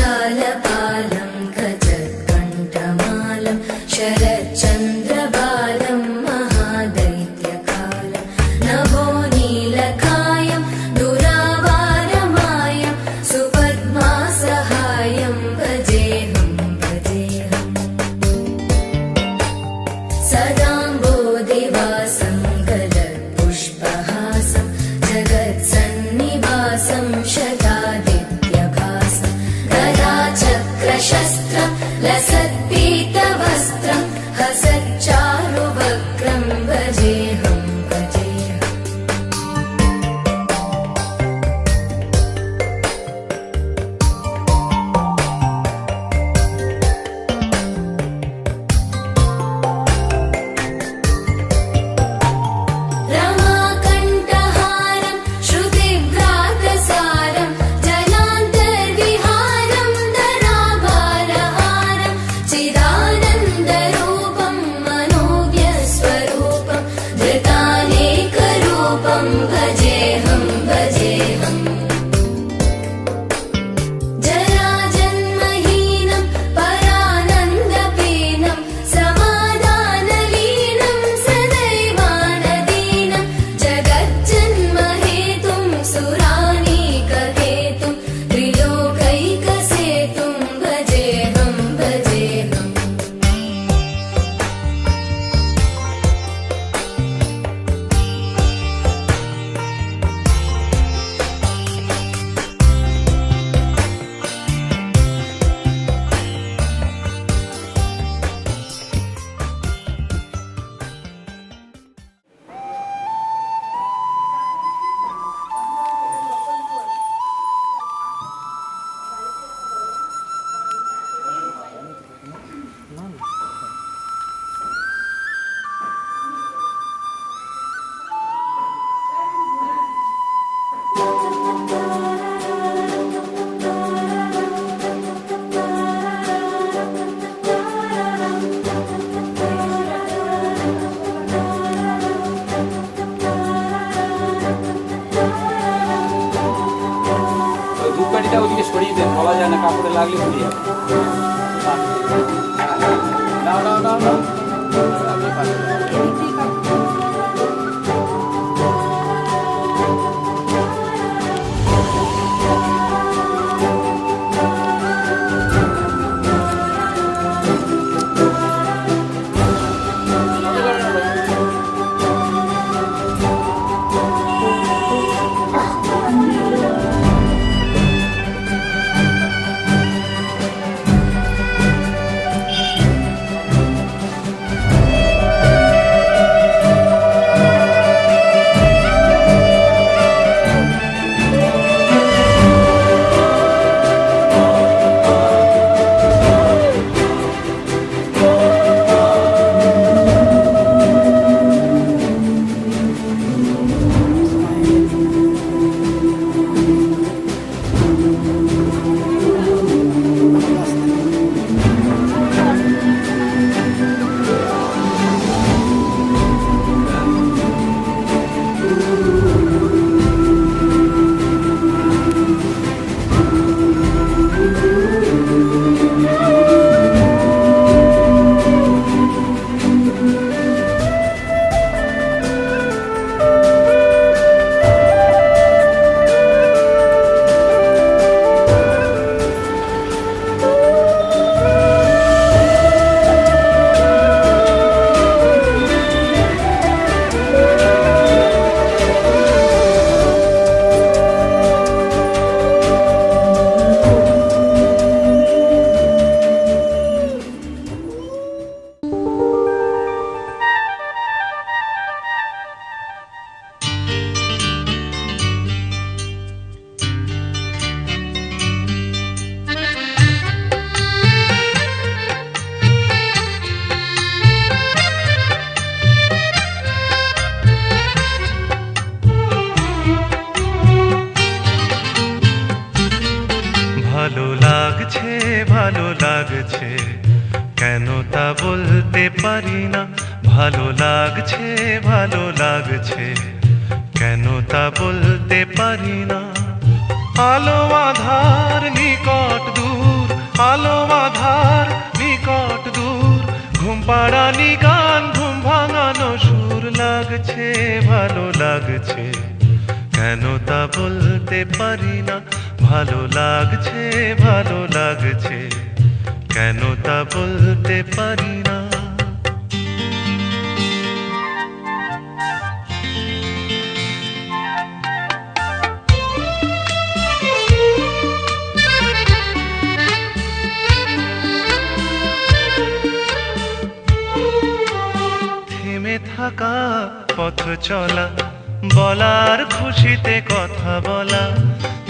जगज्जालपालं गजत्कण्ठमालं शरच्चन्द्रबालं महादैत्यकालं नभो नीलकायं दुरावारमायं सुपद्मासहायं भजेऽहं भजेऽहम् सदाम्बोधिवासं गलत्पुष्पहासं जगत्सन्निवासं शतादित्यभासं गदाचक्रशस्त्रं लसत्पीतवस्त्रं हसच्चारुवक्त्रं भजेऽहं भजेऽहम् रमाकण्ठहारं श्रुतिभ्रातसारं जलान्तर्विहारं धराभारहारं चिदानन्दरूपं मनोज्ञस्वरूपं धृतानेकरूपं भजेऽहं भजेऽहम् जराजन्महीनं परानन्दपीनं समाधानलीनं सदैवानदीनं जगज्जन्महेतुं सुरानीकहेतुं त्रिलोकैकसेतुं भजेऽहं भजेऽहम् ধূপকাঠিটা ওদিকে সরিয়ে দেন, বলা যায় না কাপড়ে লাগলে পুড়িয়ে যাবে। নাও নাও নাও নাও আপনি পারেন। ভালো লাগছে, কেন তা বলতে পারি না। ভালো লাগছে, ভালো লাগছে, কেন তা বলতে পারি না। আলো আধার নিকট দূর, আলো আধার নিকট দূর, ঘুম পাড়ানি গান, ঘুম ভাঙানো সুর। লাগছে, ভালো লাগছে, কেন তা বলতে পারি না। ভালো লাগছে, ভালো লাগছে, কেন তা বলতে পারি না। থেমে থাকা পথ চলা, বলার খুশিতে কথা বলা।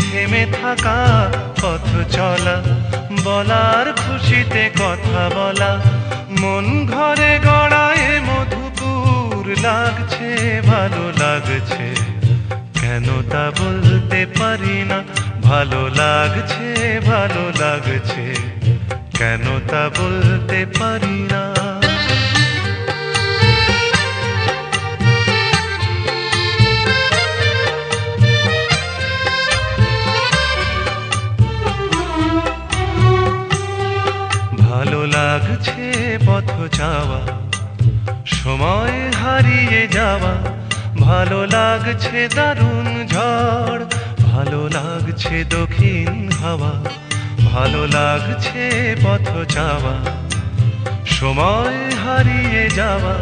থেমে থাকা পথ চলা, বলার খুশিতে কথা বলা। মন ঘরে গড়ায় মধুপুর। লাগছে, ভালো লাগছে, কেন তা বলতে পারি না। ভালো লাগছে, ভালো লাগছে, কেন তা বলতে পারি না। ভালো লাগছে পথ যাওয়া, সময় হারিয়ে যাওয়া। ভালো লাগছে দারুণ ঝড়, ভালো লাগছে দক্ষিণ হাওয়া। ভালো লাগছে পথ যাওয়া, সময় হারিয়ে যাওয়া।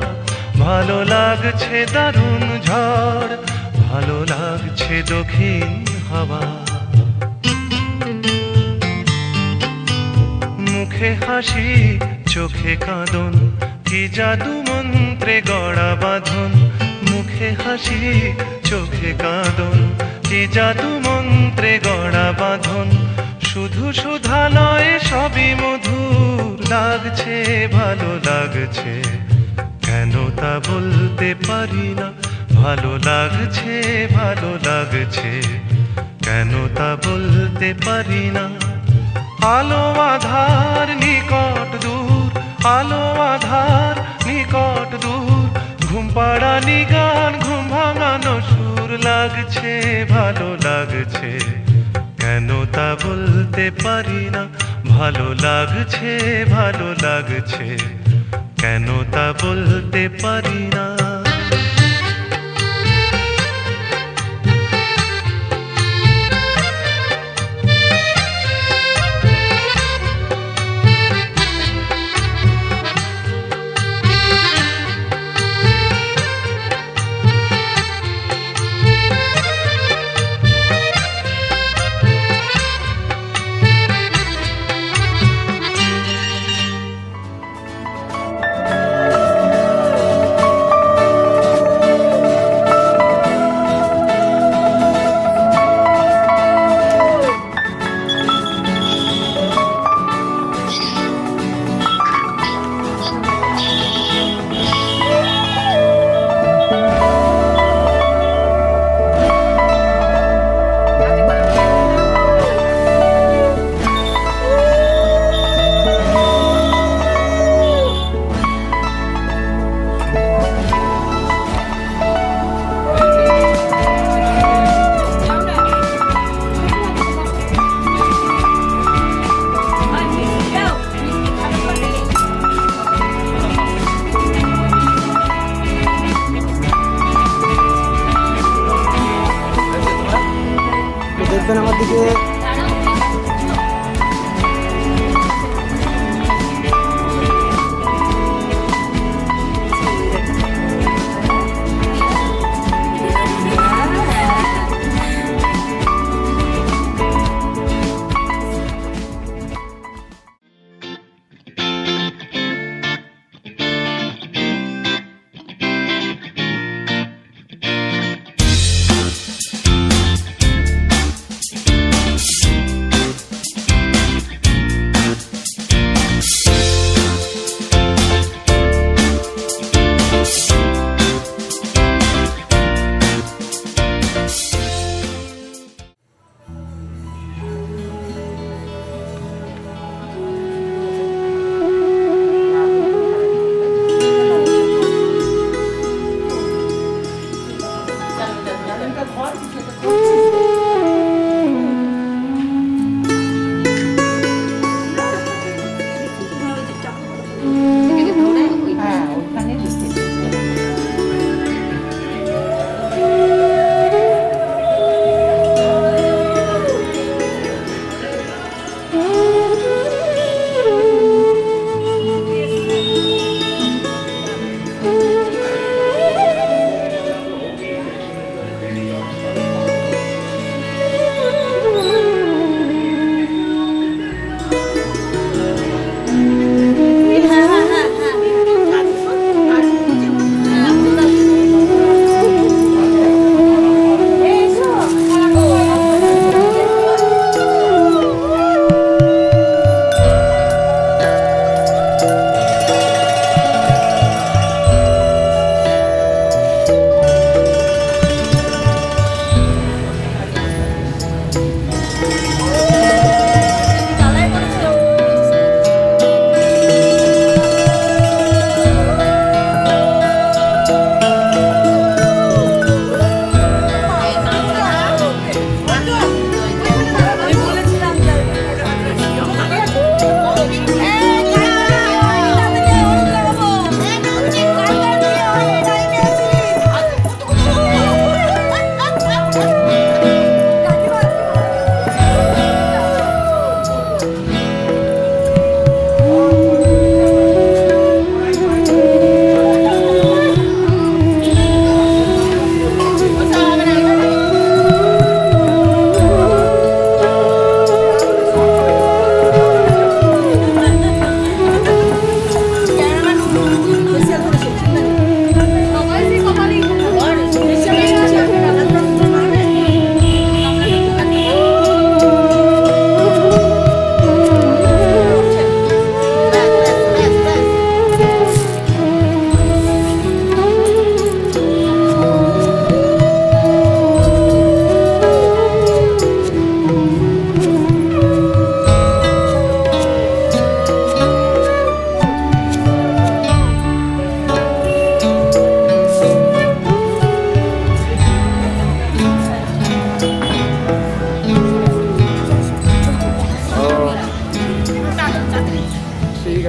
ভালো লাগছে দারুণ ঝড়, ভালো লাগছে দক্ষিণ হাওয়া। মুখে হাসি, চোখে কাঁদন, কি জাদু মন্ত্রে গড়া বাঁধন। মুখে হাসি, চোখে কাঁদন, কি জাদু মন্ত্রে গড়া বাঁধন। শুধু সুধা নয়, সবই মধুর। লাগছে, ভালো লাগছে, কেন তা বলতে পারি না। ভালো লাগছে, ভালো লাগছে, কেন তা বলতে পারি না। আলো আধার নিকট দূর, আলো আধার নিকট দূর, ঘুম পাড়ানি গান, ঘুম ভাঙানো সুর। লাগছে, ভালো লাগছে, কেন তা বলতে পারি না। ভালো লাগছে, ভালো লাগছে, কেন তা বলতে পারি না। দেখবেন আমার দিকে।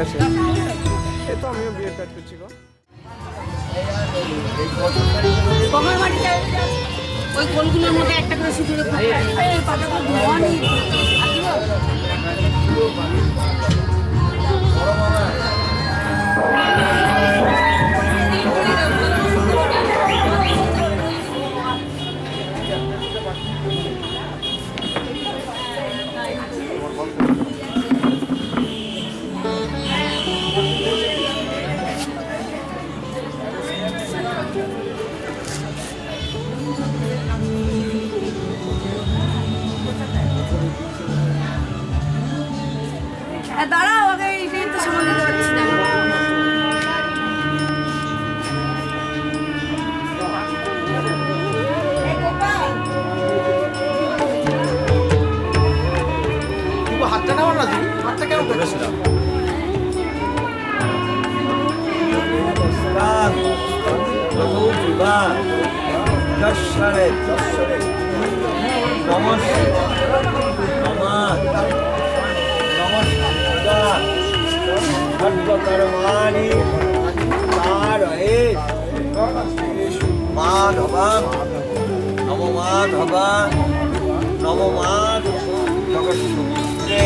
আছে। এই তো আমিও বিয়ের কাজ করছি গো। কমার বাড়িতে ওই কোলগুলোর মধ্যে একটা করে সিঁদুরে এই পাতাগুলো ধোয়া নেই দাঁড়াও আগে এটাই তো সামান দিতে পারছি না হাতটা নাও না তুমি, হাতটা কেন করেছিলাম? মাধবান নম মাধবান নম মাধ জগৎসুত্রে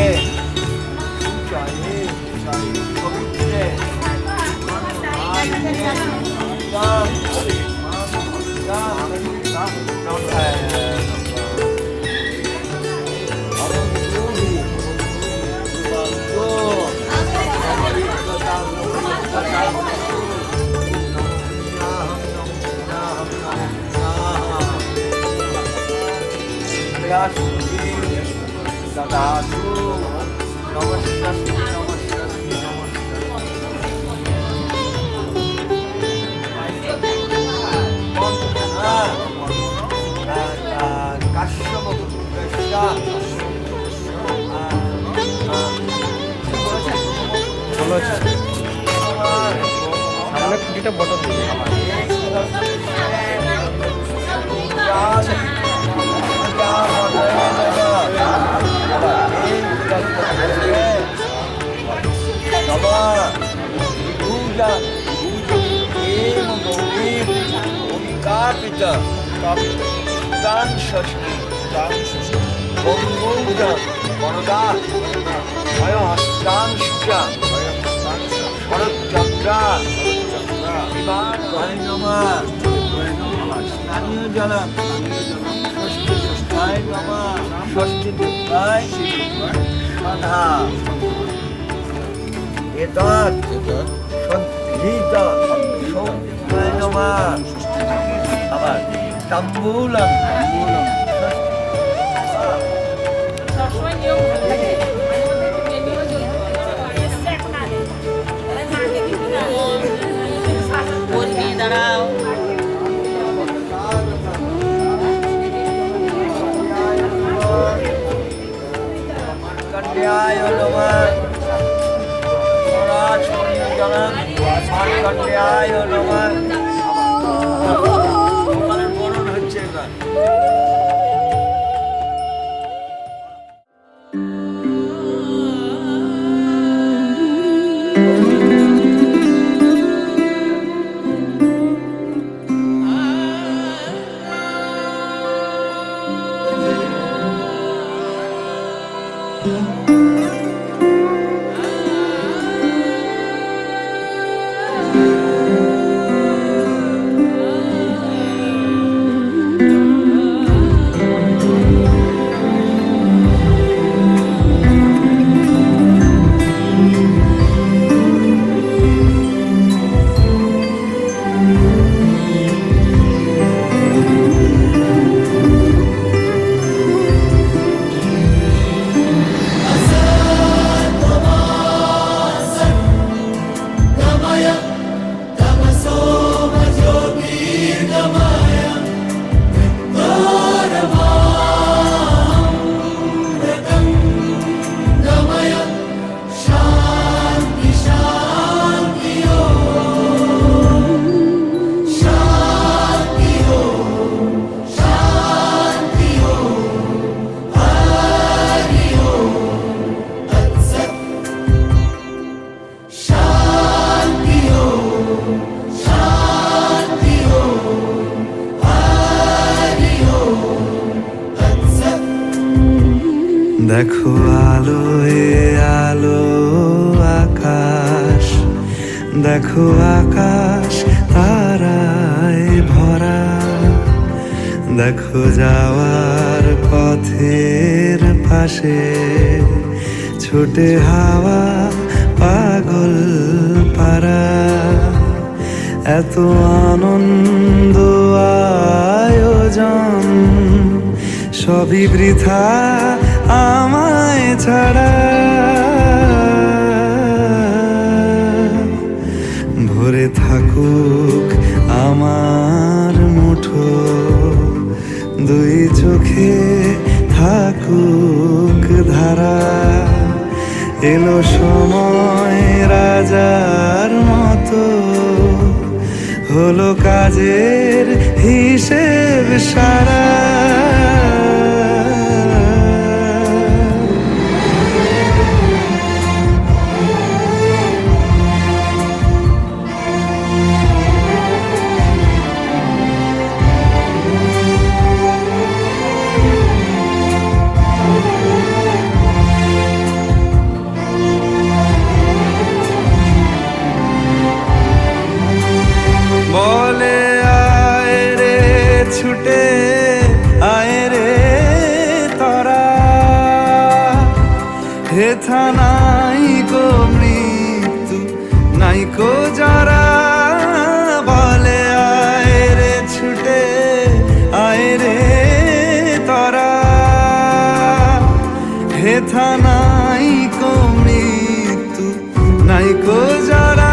পবিত্রে দাদু নমস্কার নমস্কার কাশ্যপ ভালো আছে। সামনে খুঁটিটা বটন দিয়ে স্থানীয় জলম ষষ্ঠী ষষ্ঠায় নমা ষষ্ঠী দুর্গায় সধা এতৎ সদ্ধৃত সৌম্যায় নমা আবার তাম্বুলম সবসময় নিয়ম থাকে দাঁড়াও কন্যায় নমঃ স্বরাজ জনম কন্যায় নমঃ ওখানে বরণ হচ্ছে এবার দেখো আলোয় আলো আকাশ, দেখো আকাশ তারায় ভরা, দেখো যাওয়ার পথের পাশে ছোটে হাওয়া পাগল পারা। এত আনন্দ আয়োজন সবই বৃথা আমায় ছাড়া। ভরে থাকুক আমার মুঠো, দুই চোখে থাকুক ধারা। এলো সময় রাজার মতো, হলো কাজের হিসেব সারা। বলে আয় রে ছুটে আয় রে তারা, হেথা নাই গো মৃত্যু নাই কো যারা। বলে আয় রে ছুটে আয় রে তারা, হেথা নাই কো মৃত্যু নাই কো যারা।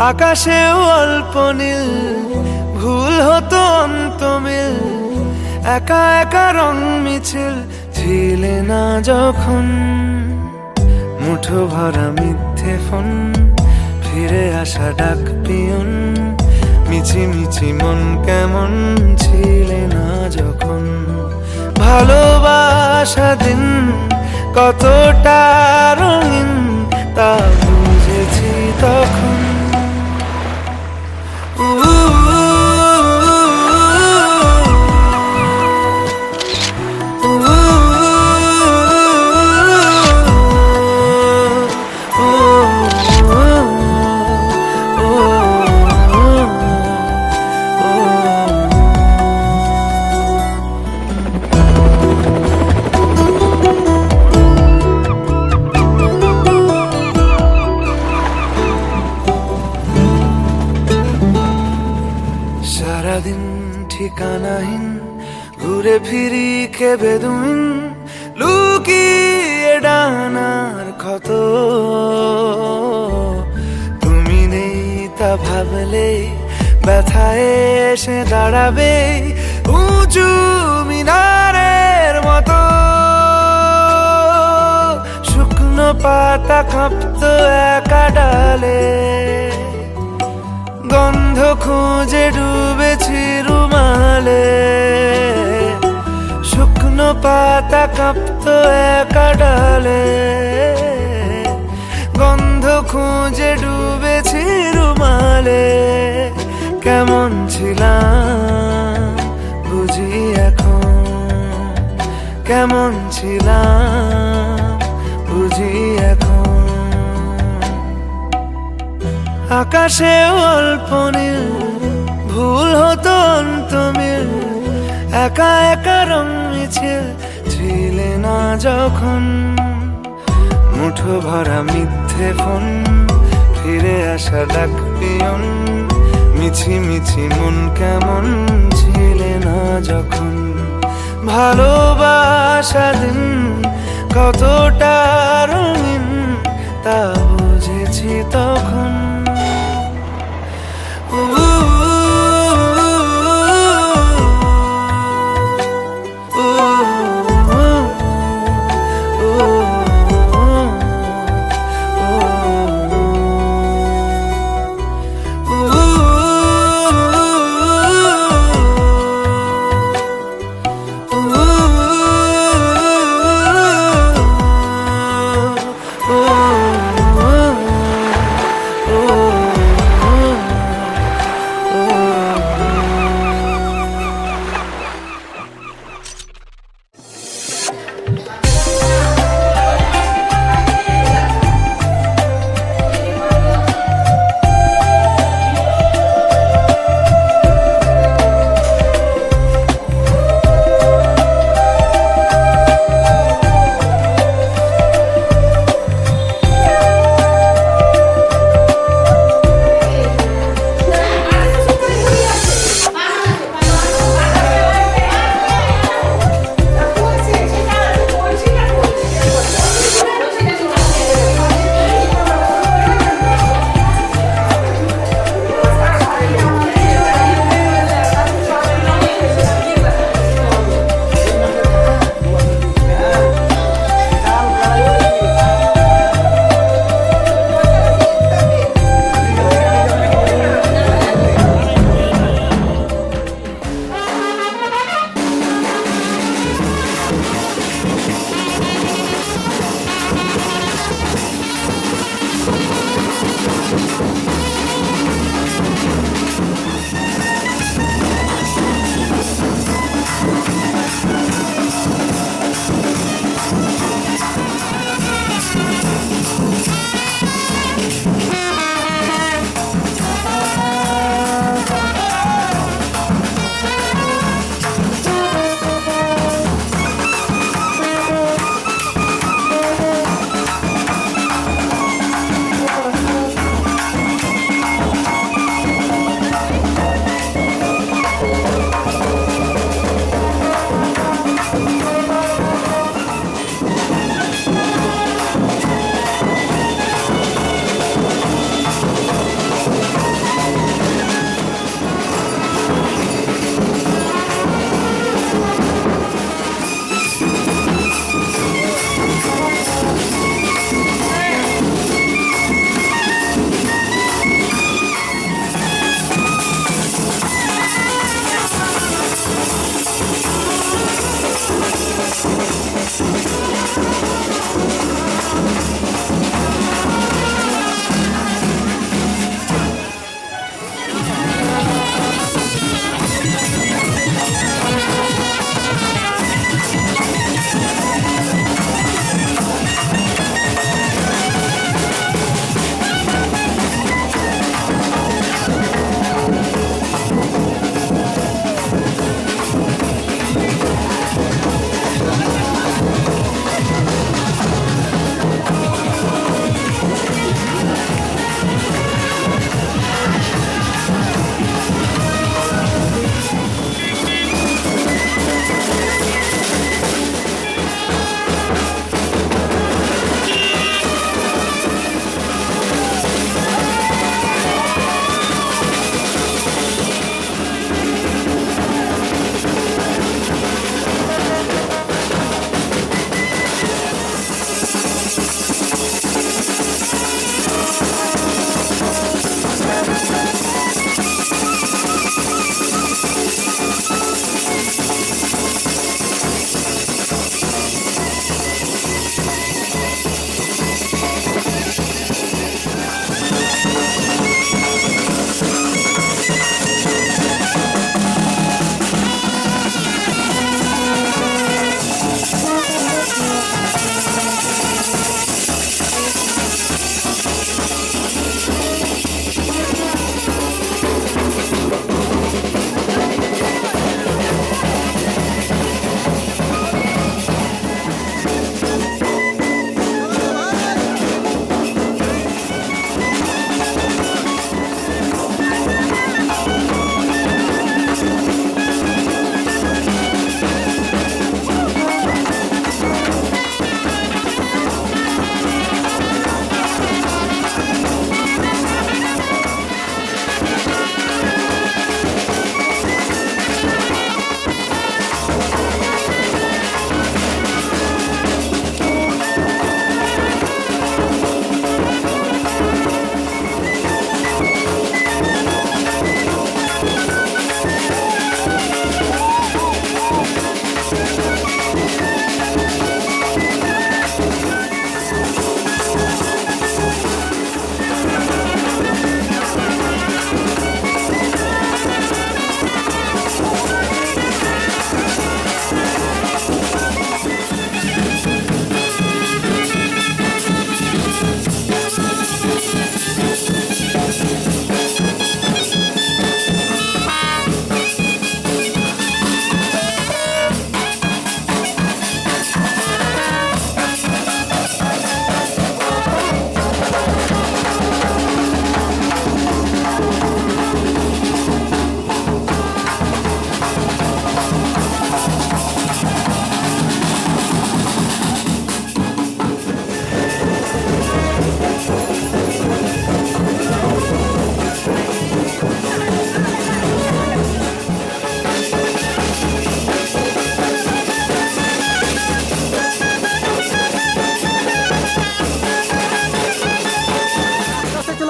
আকাশেও অল্প নীল, ভুল হতো অন্ত মিল, একা একা রং মিছিল ছিলে না যখন। মুঠো ভরা মিথ্যে ফোন, ফিরে আসা ডাক পিয়ন, মিছি মিছি মন কেমন ছিলে না যখন। ভালোবাসা দিন কতটা রঙিন তা বুঝেছি তখন। সারাদিন ঠিকানাহীন ঘুরে ফিরি কে বেদুইন, লুকিয়ে ডানার ক্ষত। তুমি নেই তা ভাবলে ব্যথায় এসে দাঁড়াবে উঁচু মিনারের মতো। শুকনো পাতা কাঁপতো একা ডালে, গন্ধ খুঁজে ডুবেছি রুমালে। শুকনো পাতা কাঁপতো একা ডালে, গন্ধ খুঁজে ডুবেছি রুমালে। কেমন ছিলাম বুঝি এখন, কেমন ছিলাম বুঝি এখন। আকাশে অল্প নীল, ভুল হতো অন্ত মিল, একা একা রং মিছিল ছিলে না যখন। মুঠো ভরা মিথ্যে ফোন, ফিরে আসা ডাক পিয়ন, মিছি মিছি মন কেমন ছিলে না যখন। ভালোবাসা দিন কতটা রঙিন তা বুঝেছি তখন।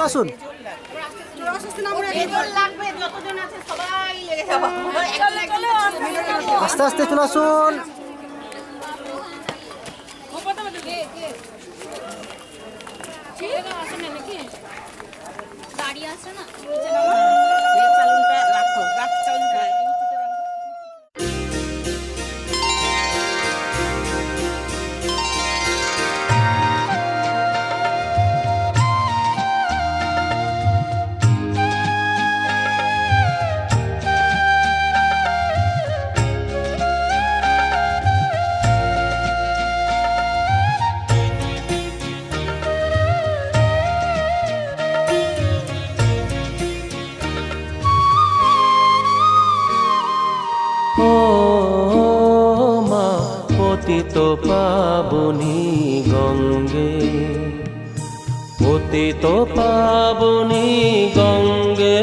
আসুন। আস্তে আস্তে চলে আসুন। দাঁড়িয়ে আছে না ও মা পতিত পাবনী গঙ্গে, পতিত পাবনী গঙ্গে,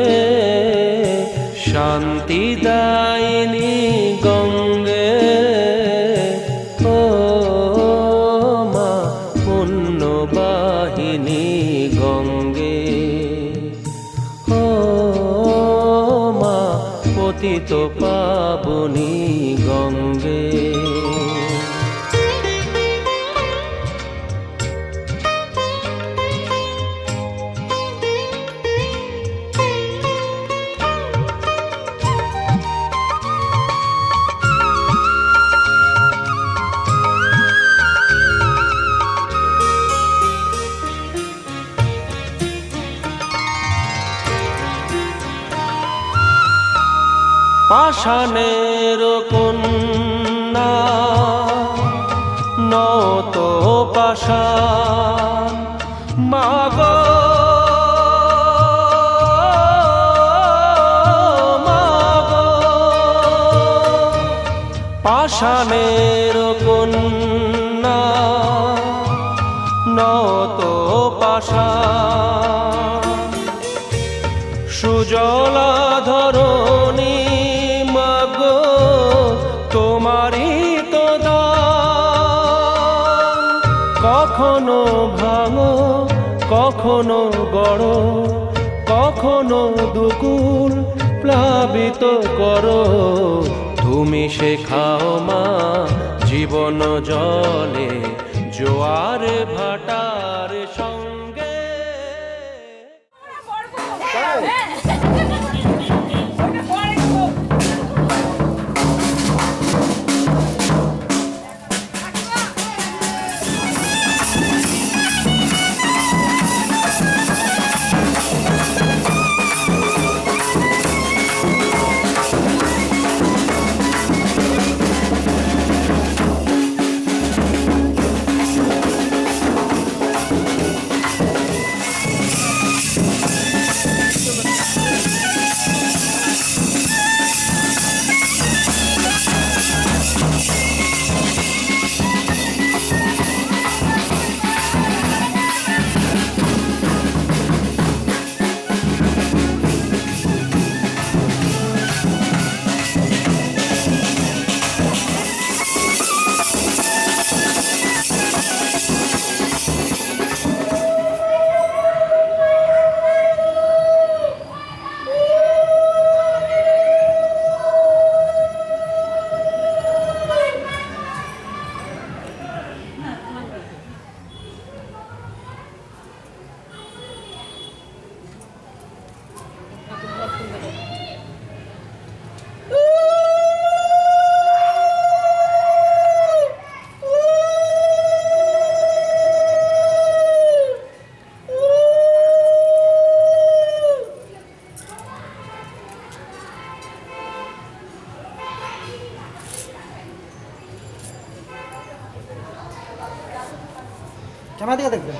শান্তিদায়িনী গঙ্গে। ও মা পুণ্যবাহিনী গঙ্গে, ও মা পতিত পাবনী গঙ্গে। পাষাণের কন্যা নত পাষাণ, মাগো মাগো, পাষাণের কন্যা নত পাষাণ, সুজলা ধরণী মাগো তোমারই তো দান। কখনো ভাঙো কখনো গড়ো, কখনো দুকুল প্লাবিত করো, তুমি শেখাও মা জীবন জলে জোয়ার ভাটার সঙ্গে। ক্যামেরা দিকে দেখবেন।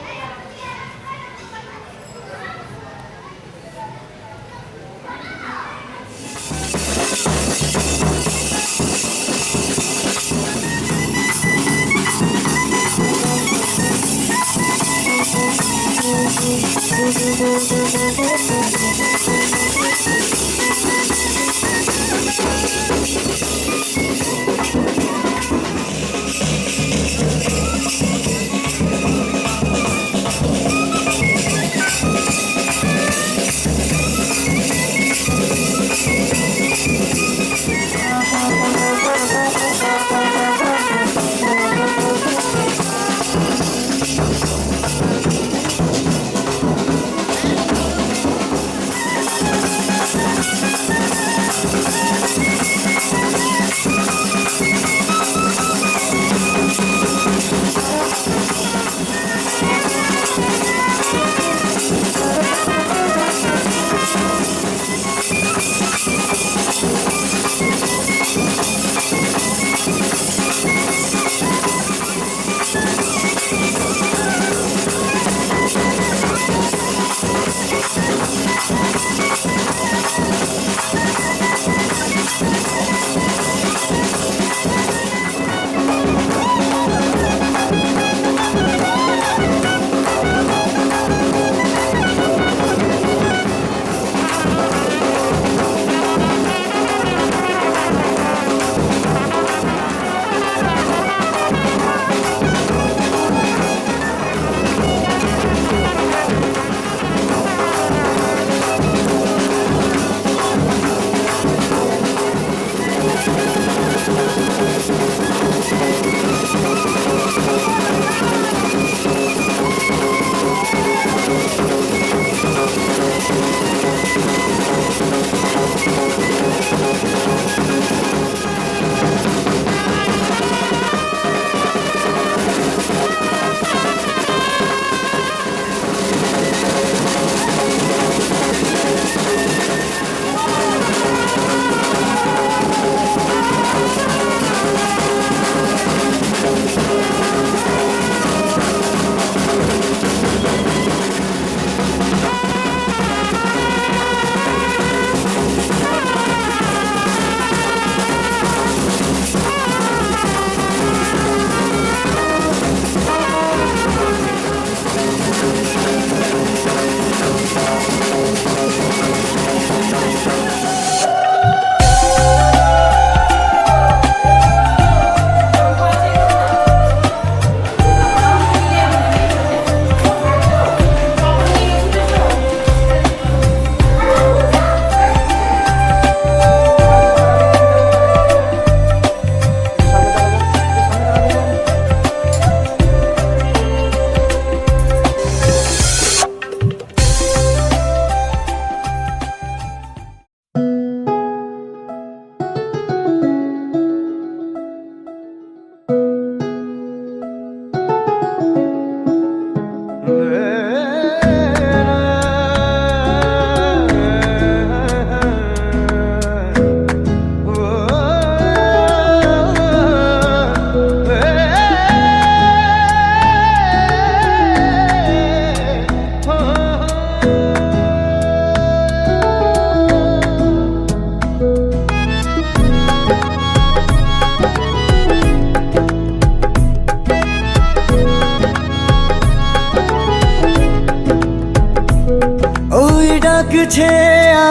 ডাকছে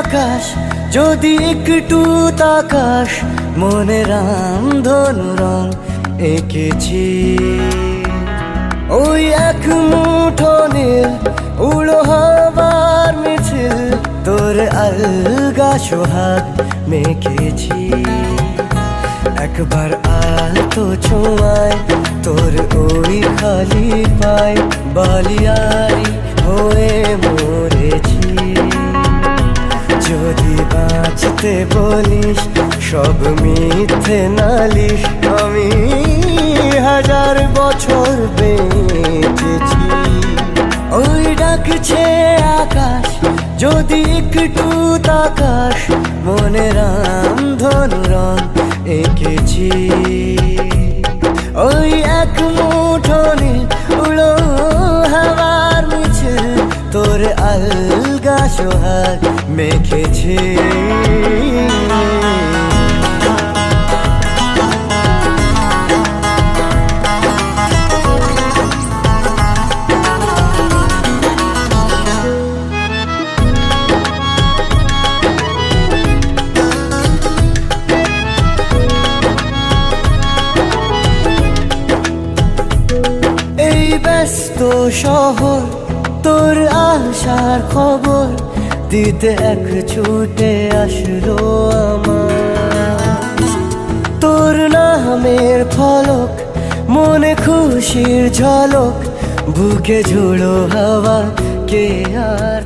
আকাশ যদি একটু তাকাস, মনে রামধনু রং এঁকেছি। ওই এক মুঠো নীল উড়ো হবার মিছিল, তোর আলগা সোহাগ মেখেছি। একবার আলতো ছোঁয়ায় তোর ওই খালি পায়, বালিয়ারি হয়ে মরেছি। যদি বাঁচতে বলিস সব মিথ্যে নালিশ, আমি 1000 বছর বেঁচেছি। ওই ডাকছে আকাশ যদি একটু তাকাস, মনে রামধনু রং এঁকেছি। ওই এক মুঠো নীল উড়ো হাওয়ার মিছিল, তোর আলগা সোহাগ মেখেছি। এই ব্যস্ত শহর তোর আসার খবর দিতে এক ছুটে আসলো আমার। তোর নামের ফলক মনে খুশির ঝলক, বুকে ঝুড়ো হাওয়া কে আর